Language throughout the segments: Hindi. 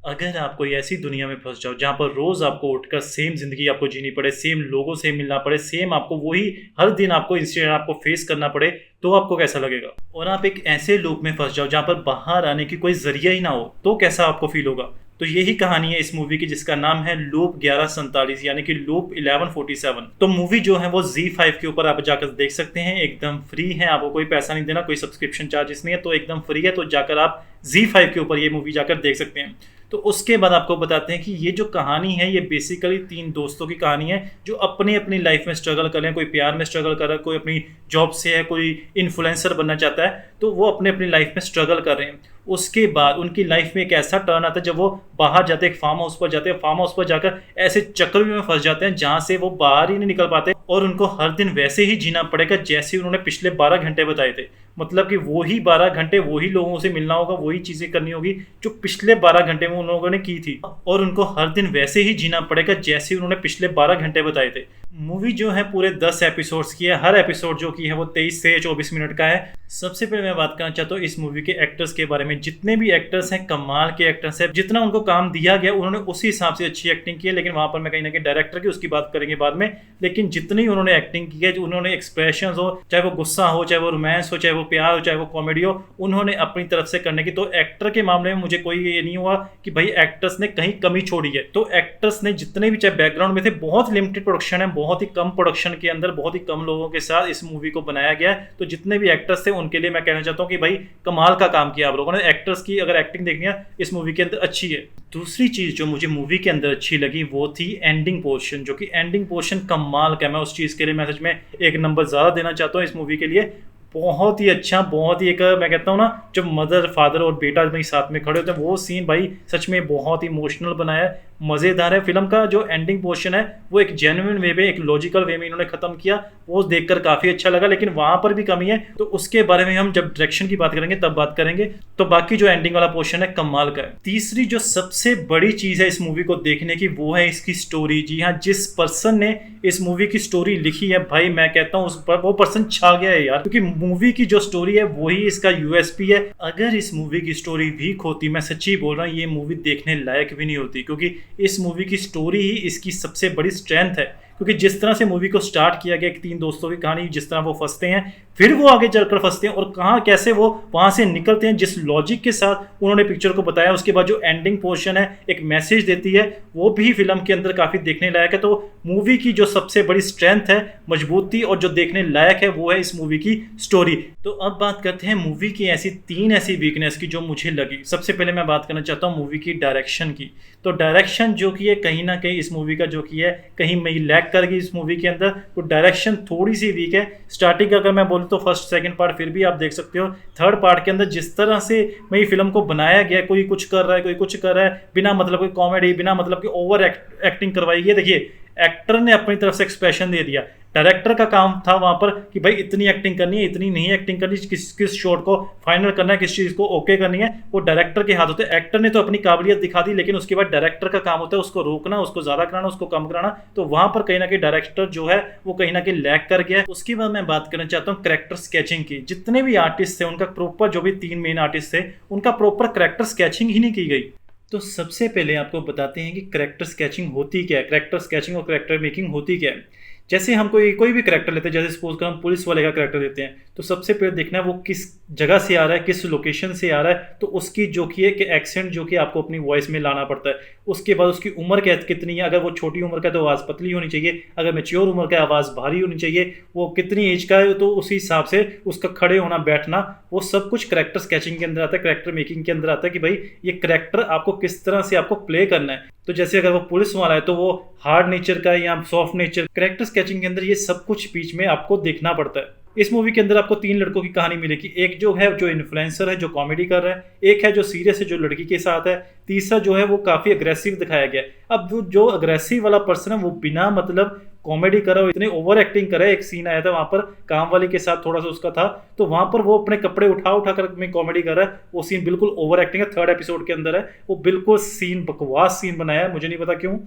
अगर आप कोई ऐसी दुनिया में फँस जाओ जहाँ पर रोज़ आपको उठकर सेम ज़िंदगी आपको जीनी पड़े, सेम लोगों से मिलना पड़े, सेम आपको वही हर दिन आपको इंसिडेंट आपको फेस करना पड़े, तो आपको कैसा लगेगा? और आप एक ऐसे लूप में फँस जाओ जहाँ पर बाहर आने की कोई ज़रिया ही ना हो, तो कैसा आपको फ़ील होगा? तो यही कहानी है इस मूवी की जिसका नाम है लूप 1147 यानी कि लूप 1147। तो मूवी जो है वो Z5 के ऊपर आप जाकर देख सकते हैं, एकदम फ्री है, आपको कोई पैसा नहीं देना, कोई सब्सक्रिप्शन चार्जेस नहीं है, तो एकदम फ्री है। तो जाकर आप Z5 के ऊपर ये मूवी जाकर देख सकते हैं। तो उसके बाद आपको बताते हैं कि ये जो कहानी है ये बेसिकली 3 दोस्तों की कहानी है जो अपनी अपनी लाइफ में स्ट्रगल कर रहे हैं। कोई प्यार में स्ट्रगल कर रहा है, कोई अपनी जॉब से है, कोई इन्फ्लुएंसर बनना चाहता है, तो वो अपने अपनी लाइफ में स्ट्रगल कर रहे हैं। उसके बाद उनकी लाइफ में एक ऐसा टर्न आता है जब वो बाहर जाते हैं, एक फार्म हाउस पर जाते हैं, फार्म हाउस पर जाकर ऐसे चक्रव्यूह में फंस जाते हैं जहाँ से वो बाहर ही नहीं निकल पाते और उनको हर दिन वैसे ही जीना पड़ेगा जैसे उन्होंने पिछले 12 घंटे बताए थे। मतलब कि वही 12 घंटे वही लोगों से मिलना होगा, वही चीज़ें करनी होगी जो पिछले 12 घंटे में उन लोगों ने की थी, और उनको हर दिन वैसे ही जीना पड़ेगा जैसे उन्होंने पिछले 12 घंटे बताए थे। मूवी जो है पूरे 10 एपिसोड्स की है, हर एपिसोड जो की है वो 23 से 24 मिनट का है। सबसे पहले मैं बात करना चाहता हूँ इस मूवी के एक्टर्स के बारे में। जितने भी एक्टर्स हैं कमाल के एक्टर्स हैं, जितना उनको काम दिया गया उन्होंने उसी हिसाब से अच्छी एक्टिंग की है। लेकिन वहाँ पर मैं कहीं ना कहीं डायरेक्टर की उसकी बात करेंगे बाद में, लेकिन जितनी उन्होंने एक्टिंग की है, जो उन्होंने एक्सप्रेशन हो, चाहे वो गुस्सा हो, चाहे वो रोमांस हो, चाहे वो प्यार हो, चाहे वो कॉमेडी हो, उन्होंने अपनी तरफ से करने की। तो एक्टर के मामले में मुझे कोई ये नहीं हुआ कि भाई एक्टर्स ने कहीं कमी छोड़ी है। तो एक्टर्स ने जितने भी चाहे बैकग्राउंड में थे, बहुत लिमिटेड प्रोडक्शन है, बहुत ही कम प्रोडक्शन के अंदर बहुत ही कम लोगों के साथ इस मूवी को बनाया गया है। तो जितने भी एक्टर्स थे उनके लिए मैं कहना चाहता हूँ कि भाई कमाल का काम किया आप लोगों ने। एक्टर्स की अगर एक्टिंग देखनी है इस मूवी के अंदर अच्छी है। दूसरी चीज जो मुझे मूवी के अंदर अच्छी लगी वो थी एंडिंग पोर्शन, जो कि एंडिंग पोर्शन कमाल का। मैं उस चीज के लिए मैं सच में एक नंबर ज्यादा देना चाहता हूँ इस मूवी के लिए। बहुत ही अच्छा, बहुत ही एक मैं कहता हूँ ना, जब मदर फादर और बेटा भाई साथ में खड़े होते हैं वो सीन भाई सच में बहुत ही इमोशनल बनाया है, मज़ेदार है। फिल्म का जो एंडिंग पोर्शन है वो एक जेन्युइन वे में, एक लॉजिकल वे में इन्होंने खत्म किया, वो देखकर काफ़ी अच्छा लगा। लेकिन वहाँ पर भी कमी है, तो उसके बारे में हम जब डायरेक्शन की बात करेंगे तब बात करेंगे। तो बाकी जो एंडिंग वाला पोर्शन है कमाल का है। तीसरी जो सबसे बड़ी चीज़ है इस मूवी को देखने की वो है इसकी स्टोरी। जी हाँ, जिस पर्सन ने इस मूवी की स्टोरी लिखी है भाई मैं कहता हूँ उस पर वो पर्सन छा गया है यार, क्योंकि मूवी की जो स्टोरी है वही इसका यूएसपी है। अगर इस मूवी की स्टोरी वीक होती, मैं सच्ची बोल रहा हूँ, ये मूवी देखने लायक भी नहीं होती, क्योंकि इस मूवी की स्टोरी ही इसकी सबसे बड़ी स्ट्रेंथ है। क्योंकि जिस तरह से मूवी को स्टार्ट किया गया, 3 दोस्तों की कहानी, जिस तरह वो फंसते हैं, फिर वो आगे चलकर फंसते हैं और कहाँ कैसे वो वहां से निकलते हैं, जिस लॉजिक के साथ उन्होंने पिक्चर को बताया। उसके बाद जो एंडिंग पोर्शन है एक मैसेज देती है, वो भी फिल्म के अंदर काफी देखने लायक है। तो मूवी की जो सबसे बड़ी स्ट्रेंथ है, मजबूती और जो देखने लायक है वो है इस मूवी की स्टोरी। तो अब बात करते हैं मूवी की ऐसी 3 ऐसी वीकनेस की जो मुझे लगी। सबसे पहले मैं बात करना चाहता हूँ मूवी की डायरेक्शन की। तो डायरेक्शन जो की है कहीं ना कहीं इस मूवी का जो की है कहीं मैं लैग कर गई इस मूवी के अंदर। तो डायरेक्शन थोड़ी सी वीक है। स्टार्टिंग अगर मैं बोलूँ तो फर्स्ट सेकंड पार्ट फिर भी आप देख सकते हो, थर्ड पार्ट के अंदर जिस तरह से मैं फिल्म को बनाया गया, कोई कुछ कर रहा है, कोई कुछ कर रहा है, बिना मतलब कोई कॉमेडी, बिना मतलब की ओवर एक्टिंग करवाई गई। देखिए एक्टर ने अपनी तरफ से एक्सप्रेशन दे दिया, डायरेक्टर का काम था वहां पर कि भाई इतनी एक्टिंग करनी है, इतनी नहीं एक्टिंग करनी, किस शॉट को फाइनल करना है, किस चीज को ओके करनी है, वो डायरेक्टर के हाथ होते हैं। एक्टर ने तो अपनी काबिलियत दिखा दी, लेकिन उसके बाद डायरेक्टर का काम होता है उसको रोकना, उसको ज्यादा कराना, उसको कम कराना। तो वहां पर कहीं ना कहीं डायरेक्टर जो है वो कहीं ना कहीं लैग कर गया है। उसके बाद मैं बात करना चाहता हूँ कैरेक्टर स्केचिंग की। जितने भी आर्टिस्ट थे उनका प्रॉपर, जो भी 3 मेन आर्टिस्ट थे उनका प्रॉपर कैरेक्टर स्केचिंग ही नहीं की गई। तो सबसे पहले आपको बताते हैं कि कैरेक्टर स्केचिंग होती क्या है, कैरेक्टर स्केचिंग और कैरेक्टर मेकिंग होती क्या है। जैसे हम कोई भी कैरेक्टर लेते हैं, जैसे सपोज कर हम पुलिस वाले का कैरेक्टर लेते हैं, तो सबसे पहले देखना है वो किस जगह से आ रहा है, किस लोकेशन से आ रहा है। तो उसकी जो कि है कि एक्सेंट जो कि आपको अपनी वॉइस में लाना पड़ता है। उसके बाद उसकी उम्र कितनी है, अगर वो छोटी उम्र का है तो आवाज़ पतली होनी चाहिए, अगर मैच्योर उम्र का आवाज़ भारी होनी चाहिए, वो कितनी एज का है तो उसी हिसाब से उसका खड़े होना, बैठना, वो सब कुछ कैरेक्टर स्केचिंग के अंदर आता है, कैरेक्टर मेकिंग के अंदर आता है कि भाई ये कैरेक्टर आपको किस तरह से आपको प्ले करना है। तो जैसे अगर वो पुलिस वाला है तो वो हार्ड नेचर का है या सॉफ्ट नेचर, कैरेक्टर स्केचिंग के अंदर ये सब कुछ बीच में आपको देखना पड़ता है। इस मूवी के अंदर आपको 3 लड़कों की कहानी मिलेगी। एक जो है जो इन्फ्लुएंसर है, जो कॉमेडी कर रहा है, एक है जो सीरियस है, जो लड़की के साथ है, तीसरा जो है वो काफी अग्रेसिव दिखाया गया है। अब जो अग्रेसिव वाला पर्सन है वो बिना मतलब कॉमेडी कर रहा हो, इतने ओवर एक्टिंग कर रहा है। एक सीन आया था वहां पर काम वाली के साथ, थोड़ा सा उसका था, तो वहां पर वो अपने कपड़े उठा कर में कॉमेडी कर रहा है। वो सीन बिल्कुल ओवर एक्टिंग है, 3rd एपिसोड के अंदर है। वो बिल्कुल सीन बकवास सीन बनाया है, मुझे नहीं पता क्यों।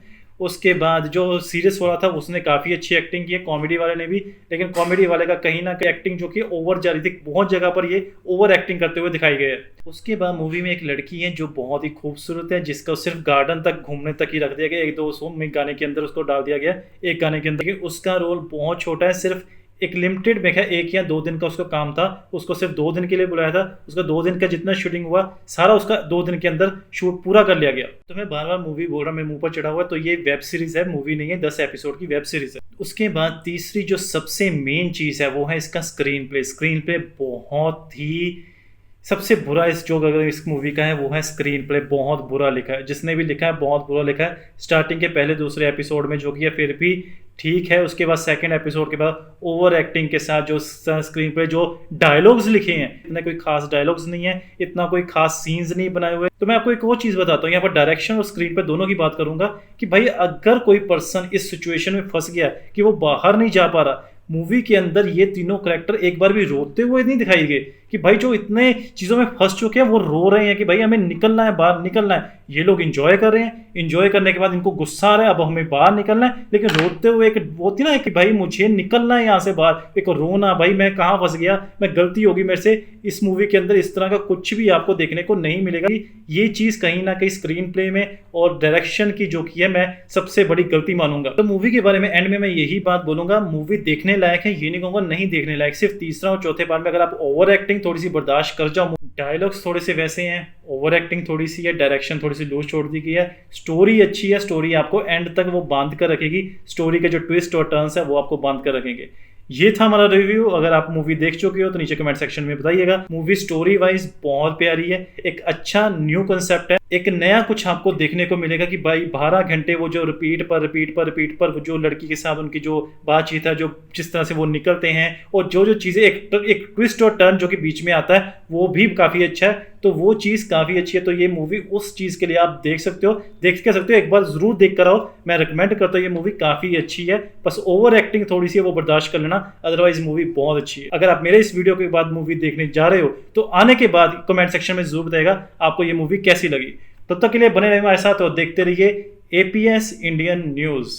उसके बाद जो सीरियस वाला था उसने काफ़ी अच्छी एक्टिंग की है, कॉमेडी वाले ने भी, लेकिन कॉमेडी वाले का कहीं ना कहीं एक्टिंग जो कि ओवर जा रही थी, बहुत जगह पर ये ओवर एक्टिंग करते हुए दिखाई गए। उसके बाद मूवी में एक लड़की है जो बहुत ही खूबसूरत है, जिसको सिर्फ गार्डन तक घूमने तक ही रख दिया गया, एक दो सॉन्ग में गाने के अंदर उसको डाल दिया गया, एक गाने के अंदर। उसका रोल बहुत छोटा है, सिर्फ एक लिमिटेड में है, 1 या 2 दिन का उसका काम था, उसको सिर्फ 2 दिन के लिए बुलाया था, उसका 2 दिन का जितना शूटिंग हुआ सारा उसका 2 दिन के अंदर शूट पूरा कर लिया गया। तो मैं बार बार मूवी बोल रहा हूँ, मेरे मुंह पर चढ़ा हुआ है, तो ये वेब सीरीज है, मूवी नहीं है, 10 एपिसोड की वेब सीरीज है। उसके बाद तीसरी जो सबसे मेन चीज़ है वो है इसका स्क्रीन प्ले। स्क्रीन प्ले बहुत ही सबसे बुरा इस जो अगर इस मूवी का है वो है स्क्रीन प्ले, बहुत बुरा लिखा है, जिसने भी लिखा है बहुत बुरा लिखा है। स्टार्टिंग के पहले दूसरे एपिसोड में जो किया फिर भी ठीक है, उसके बाद सेकंड एपिसोड के बाद ओवर एक्टिंग के साथ जो स्क्रीन पे जो डायलॉग्स लिखे हैं, इतना कोई खास डायलॉग्स नहीं है, इतना कोई खास सीन्स नहीं बनाए हुए। तो मैं आपको एक और चीज़ बताता हूँ, यहाँ पर डायरेक्शन और स्क्रीन पे दोनों की बात करूंगा कि भाई अगर कोई पर्सन इस सिचुएशन में फंस गया कि वो बाहर नहीं जा पा रहा, मूवी के अंदर ये तीनों कैरेक्टर एक बार भी रोते हुए नहीं दिखाई गए कि भाई जो इतने चीज़ों में फंस चुके हैं वो रो रहे हैं कि भाई हमें निकलना है, बाहर निकलना है। ये लोग इंजॉय कर रहे हैं, इंजॉय करने के बाद इनको गुस्सा आ रहा है, अब हमें बाहर निकलना है, लेकिन रोते हुए एक होती ना कि भाई मुझे निकलना है यहाँ से बाहर, एक रोना, भाई मैं कहाँ फंस गया, मैं गलती होगी मेरे से। इस मूवी के अंदर इस तरह का कुछ भी आपको देखने को नहीं मिलेगा। ये चीज़ कहीं ना कहीं स्क्रीन प्ले में और डायरेक्शन की जो की है मैं सबसे बड़ी गलती मानूंगा। तो मूवी के बारे में एंड में मैं यही बात बोलूंगा, मूवी देखने लायक है, ये नहीं कहूँगा नहीं देखने लायक। सिर्फ तीसरा और चौथे पार्ट में अगर आप ओवर एक्टिंग थोड़ी सी बर्दाश्त कर जाओ, डायलॉग्स थोड़े से वैसे हैं, ओवर एक्टिंग थोड़ी सी है, डायरेक्शन थोड़ी सी लूज छोड़ दी गई है, स्टोरी अच्छी है, स्टोरी आपको एंड तक वो बांध कर रखेगी, स्टोरी के जो ट्विस्ट और टर्न्स है वो आपको बांध कर रखेंगे। ये था हमारा रिव्यू। अगर आप मूवी देख चुके हो तो नीचे कमेंट सेक्शन में बताइएगा। मूवी स्टोरी वाइज बहुत प्यारी है, एक अच्छा न्यू कंसेप्ट है, एक नया कुछ आपको देखने को मिलेगा कि भाई 12 घंटे वो जो रिपीट पर जो लड़की के साथ उनकी जो बातचीत है, जो जिस तरह से वो निकलते हैं, और जो चीज़ें एक ट्विस्ट और टर्न जो कि बीच में आता है वो भी काफ़ी अच्छा है। तो वो चीज़ काफ़ी अच्छी है, तो ये मूवी उस चीज़ के लिए आप देख सकते हो, एक बार ज़रूर देख कर आओ। मैं रिकमेंड करता हूँ, ये मूवी काफ़ी अच्छी है, बस ओवर एक्टिंग थोड़ी सी है वो बर्दाश्त कर लेना, अदरवाइज मूवी बहुत अच्छी है। अगर आप मेरे इस वीडियो के बाद मूवी देखने जा रहे हो तो आने के बाद कमेंट सेक्शन में जरूर बताएगा आपको ये मूवी कैसी लगी। तब तक के लिए बने रहिए हमारे साथ और देखते रहिए APS इंडियन न्यूज़।